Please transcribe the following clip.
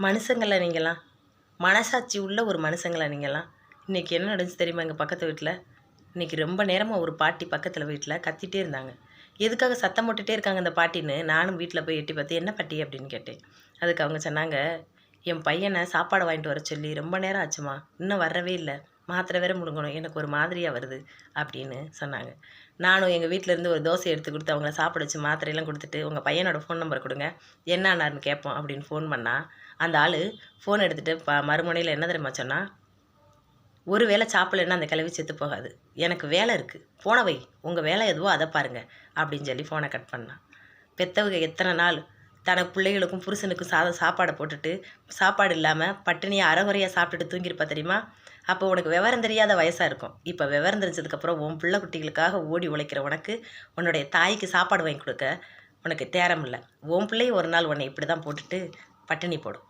மனுஷங்கள நீங்கள்லாம், மனசாட்சி உள்ள ஒரு மனுஷங்களா நீங்கள்லாம். இன்றைக்கி என்ன நடந்துச்சு தெரியுமா? எங்கள் பக்கத்து வீட்டில் இன்றைக்கி ரொம்ப நேரமாக ஒரு பாட்டி பக்கத்தில் வீட்டில் கத்திட்டே இருந்தாங்க. எதுக்காக சத்தம் போட்டுகிட்டே இருக்காங்க இந்த பாட்டின்னு நானும் வீட்டில் போய் எட்டி பார்த்து, என்ன பாட்டி அப்படின்னு கேட்டேன். அதுக்கு அவங்க சொன்னாங்க, என் பையனை சாப்பாடு வாங்கிட்டு வர சொல்லி ரொம்ப நேரம் ஆச்சுமா, இன்னும் வரவே இல்லை, மாத்திரை வேற முழுங்கணும், எனக்கு ஒரு மாதிரியாக வருது அப்படின்னு சொன்னாங்க. நானும் எங்கள் வீட்டிலேருந்து ஒரு தோசை எடுத்து கொடுத்து அவங்கள சாப்பிட வச்சு மாத்திரையெல்லாம் கொடுத்துட்டு, உங்கள் பையனோட ஃபோன் நம்பர் கொடுங்க, என்ன ஆனார்னு கேட்போம் அப்படின்னு ஃபோன் பண்ணால், அந்த ஆள் ஃபோன் எடுத்துகிட்டு மறுமுனையில் என்ன தெரியுமா சொன்னால், ஒரு வேளை சாப்பிடலன்னா அந்த கிளவி செத்து போகாது, எனக்கு வேலை இருக்குது, ஃபோனை வை, உங்கள் வேலை எதுவோ அதை பாருங்கள் அப்படின்னு சொல்லி ஃபோனை கட் பண்ணான். பெற்றவங்க எத்தனை நாள் தனக்கு பிள்ளைகளுக்கும் புருஷனுக்கும் சாப்பாடை போட்டுட்டு சாப்பாடு இல்லாமல் பட்டினியை அரைகுறையாக சாப்பிட்டுட்டு தூங்கியிருப்பா தெரியுமா? அப்போ உனக்கு விவரம் தெரியாத வயசாக இருக்கும். இப்போ விவரம் தெரிஞ்சதுக்கப்புறம் உன் பிள்ளை குட்டிகளுக்காக ஓடி உழைக்கிற உனக்கு உன்னுடைய தாய்க்கு சாப்பாடு வாங்கி கொடுக்க உனக்கு தேரம் இல்லை. உன் பிள்ளையும் ஒரு நாள் உன்னை இப்படி தான் போட்டுட்டு பட்டினி போடும்.